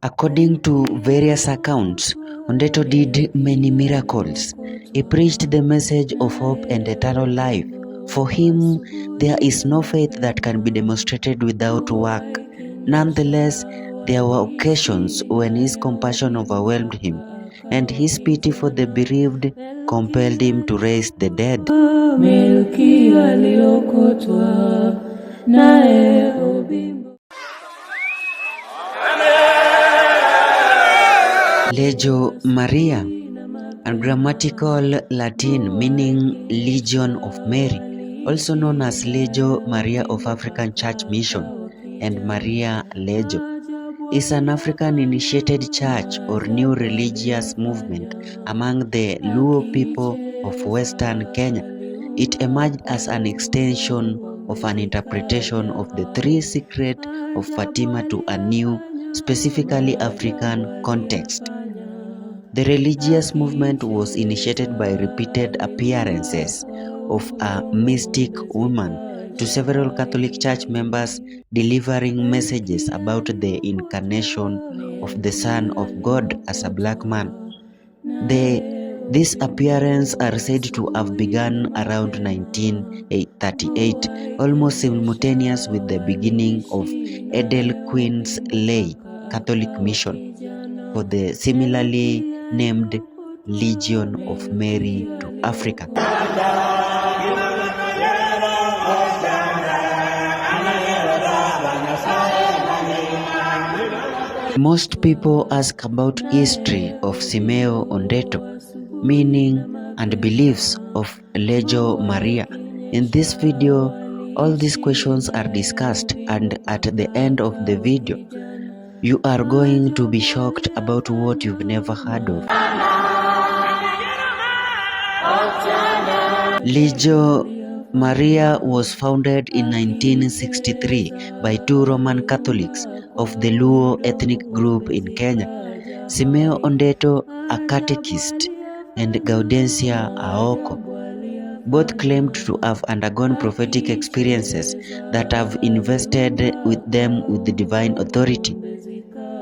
According to various accounts, Ondeto did many miracles. He preached the message of hope and eternal life. For him, there is no faith that can be demonstrated without work. Nonetheless, there were occasions when his compassion overwhelmed him, and his pity for the bereaved compelled him to raise the dead. Lejo Maria, and grammatical Latin meaning Legion of Mary, also known as Lejo Maria of African Church Mission and Maria Lejo, is an African initiated church or new religious movement among the Luo people of Western Kenya. It emerged as an extension of an interpretation of the three secrets of Fatima to a new, specifically African context. The religious movement was initiated by repeated appearances of a mystic woman to several Catholic Church members delivering messages about the incarnation of the Son of God as a black man. These appearances are said to have begun around 1938, almost simultaneous with the beginning of Edel Queen's Lay Catholic Mission for the similarly named Legion of Mary to Africa. Most people ask about history of Simeo Ondeto, meaning and beliefs of Lejo Maria. In this video, all these questions are discussed, and at the end of the video, you are going to be shocked about what you've never heard of. Lejo Maria was founded in 1963 by two Roman Catholics of the Luo ethnic group in Kenya, Simeo Ondeto, a catechist, and Gaudensia Aoko. Both claimed to have undergone prophetic experiences that have invested with them with the divine authority.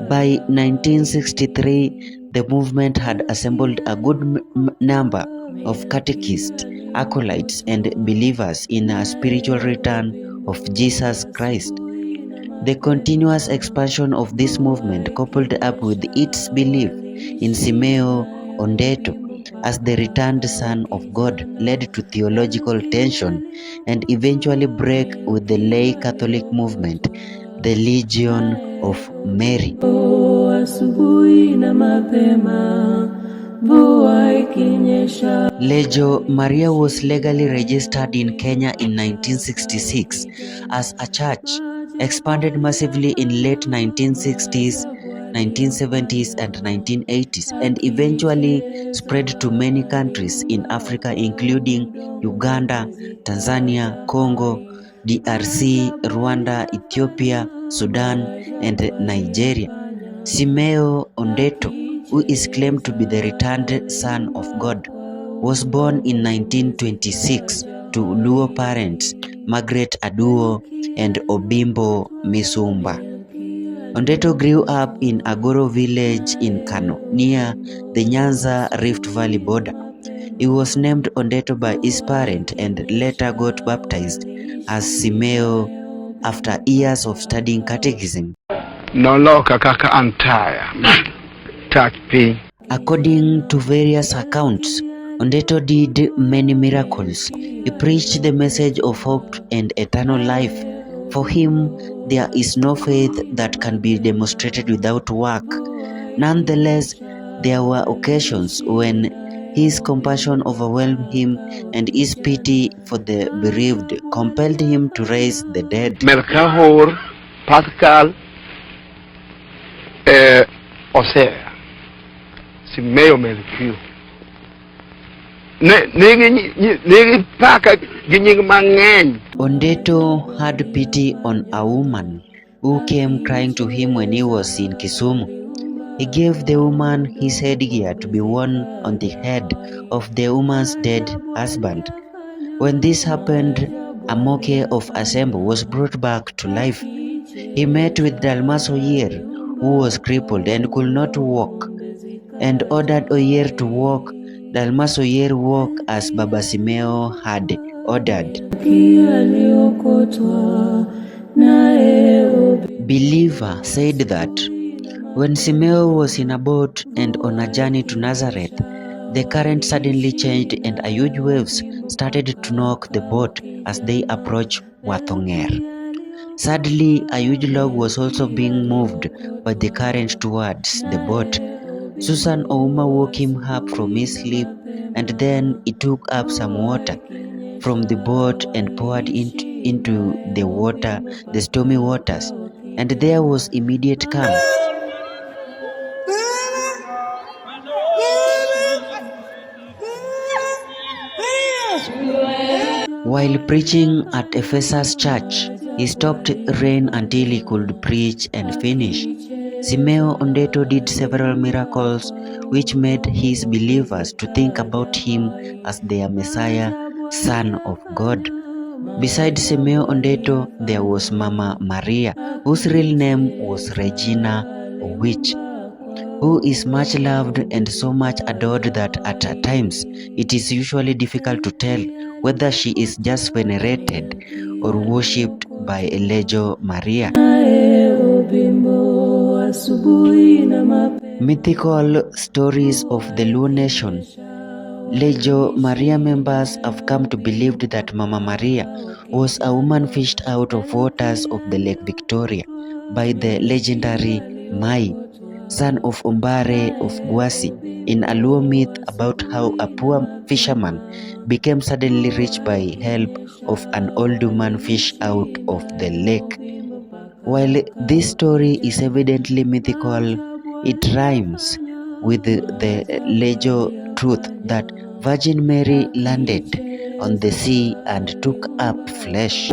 By 1963, the movement had assembled a good number of catechists, acolytes, and believers in a spiritual return of Jesus Christ. The continuous expansion of this movement, coupled up with its belief in Simeo Ondeto as the returned Son of God, led to theological tension and eventually break with the lay Catholic movement, the Legion of Mary. Lejo Maria was legally registered in Kenya in 1966 as a church, expanded massively in late 1960s, 1970s and 1980s, and eventually spread to many countries in Africa including Uganda, Tanzania, Congo, DRC, Rwanda, Ethiopia, Sudan, and Nigeria. Simeo Ondeto, who is claimed to be the returned Son of God, was born in 1926 to Luo parents Margaret Aduo and Obimbo Misumba. Ondeto grew up in Agoro village in Kano, near the Nyanza Rift Valley border. He was named Ondeto by his parent and later got baptized as Simeo after years of studying catechism. According to various accounts, Ondeto did many miracles. He preached the message of hope and eternal life. For him, there is no faith that can be demonstrated without work. Nonetheless, there were occasions when his compassion overwhelmed him and his pity for the bereaved compelled him to raise the dead. Mercahor, Pascal, Osea, Simeo Melchior. Ondeto had pity on a woman who came crying to him when he was in Kisumu. He gave the woman his headgear to be worn on the head of the woman's dead husband. When this happened, a moke of Asembo was brought back to life. He met with Dalmaso Yer, who was crippled and could not walk, and ordered Oyer to walk. Dalmas Oyer walked as Baba Simeo had ordered. Believer said that when Simeo was in a boat and on a journey to Nazareth, the current suddenly changed and a huge waves started to knock the boat as they approached Wathonger. Sadly, a huge log was also being moved by the current towards the boat. Susan Ouma woke him up from his sleep, and then he took up some water from the boat and poured into the water, the stormy waters, and there was immediate calm. While preaching at Ephesus church, he stopped rain until he could preach and finish. Simeo Ondeto did several miracles which made his believers to think about him as their Messiah, Son of God. Besides Simeo Ondeto, there was Mama Maria, whose real name was Regina Owich, who is much loved and so much adored that at times it is usually difficult to tell whether she is just venerated or worshipped by Lejo Maria. Mythical stories of the Luo nation. Lejo Maria members have come to believe that Mama Maria was a woman fished out of waters of the Lake Victoria by the legendary Mai, son of Ombare of Gwasi, in a Luo myth about how a poor fisherman became suddenly rich by help of an old woman fished out of the lake. While this story is evidently mythical, it rhymes with the Lejo truth that Virgin Mary landed on the sea and took up flesh.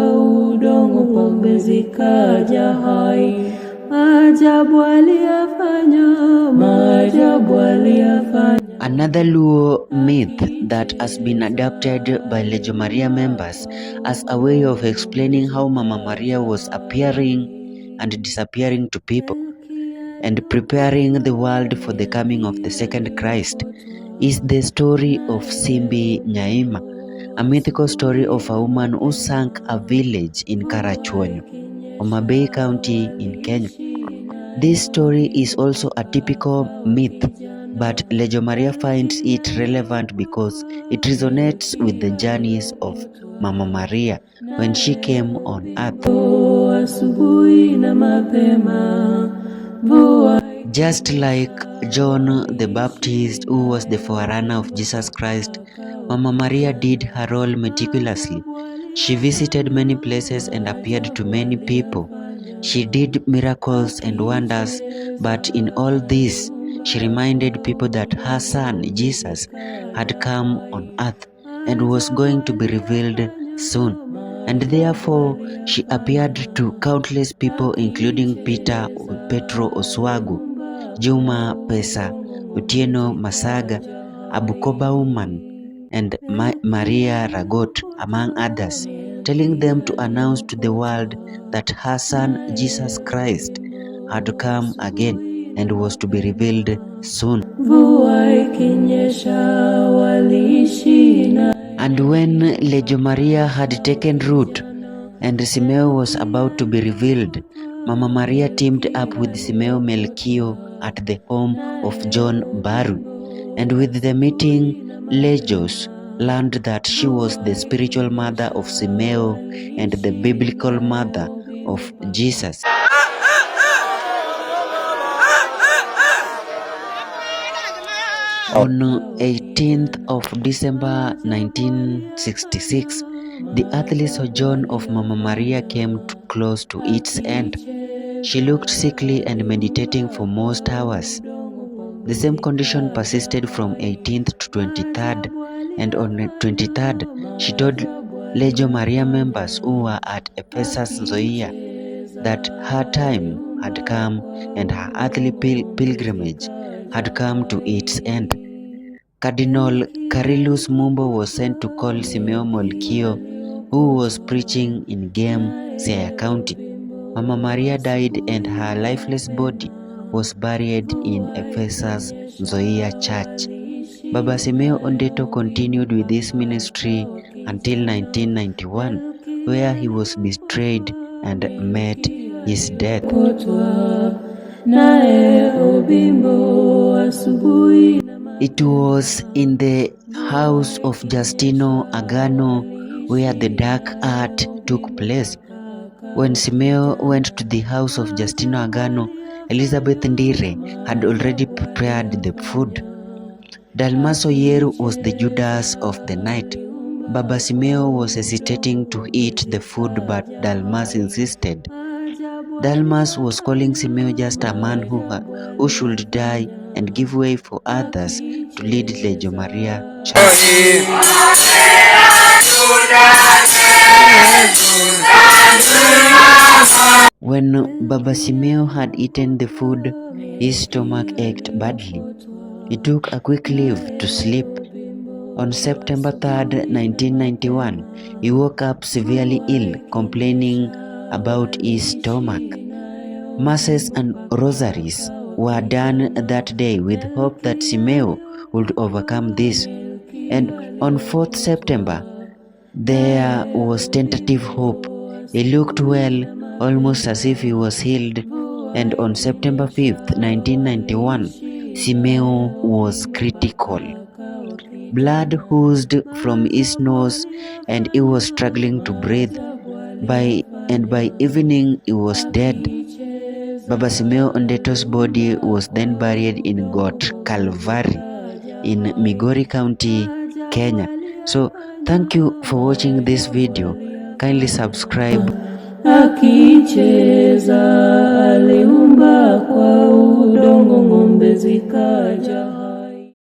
Another Luo myth that has been adapted by Lejo Maria members as a way of explaining how Mama Maria was appearing and disappearing to people and preparing the world for the coming of the second Christ is the story of Simbi Nyaima, a mythical story of a woman who sank a village in Karachuonyo, Homa Bay County in Kenya. This story is also a typical myth, but Lejo Maria finds it relevant because it resonates with the journeys of Mama Maria when she came on earth. Just like John the Baptist, who was the forerunner of Jesus Christ, Mama Maria did her role meticulously. She visited many places and appeared to many people. She did miracles and wonders, but in all this, she reminded people that her son, Jesus, had come on earth and was going to be revealed soon. And therefore, she appeared to countless people including Petro Oswagu, Juma Pesa, Otieno Masaga, Abukoba Woman, and Maria Ragot, among others, telling them to announce to the world that her son Jesus Christ had come again and was to be revealed soon. And when Lejo Maria had taken root and Simeo was about to be revealed, Mama Maria teamed up with Simeo Melchio at the home of John Baru, and with the meeting, Lejos learned that she was the spiritual mother of Simeo and the biblical mother of Jesus. On 18th of December 1966, the earthly sojourn of Mama Maria came close to its end. She looked sickly and meditating for most hours. The same condition persisted from 18th to 23rd, and on 23rd, she told Lejo Maria members who were at Ephesus Zoia that her time had come and her earthly pilgrimage had come to its end. Cardinal Carillus Mumbo was sent to call Simeo Molkio, who was preaching in Game, Siaya County. Mama Maria died and her lifeless body was buried in Ephesus Nzoia Church. Baba Simeo Ondeto continued with this ministry until 1991, where he was betrayed and met his death. It was in the house of Justino Agano where the dark art took place. When Simeo went to the house of Justino Agano, Elizabeth Ndire had already prepared the food. Dalmas Oyeru was the Judas of the night. Baba Simeo was hesitating to eat the food, but Dalmas insisted. Dalmas was calling Simeo just a man who should die and give way for others to lead Lejo Maria Church. When Baba Simeo had eaten the food, his stomach ached badly. He took a quick leave to sleep. On September 3rd, 1991, he woke up severely ill, complaining about his stomach. Masses and rosaries were done that day with hope that Simeo would overcome this. And on 4th September, there was tentative hope. He looked well, almost as if he was healed. And on September 5th, 1991, Simeo was critical. Blood oozed from his nose and he was struggling to breathe. By evening, he was dead. Baba Simeo Ondeto's body was then buried in Got Calvary in Migori County, Kenya. So thank you for watching this video. Kindly subscribe. Akicheza aliumba kwa udongo, ng'ombe zikaja.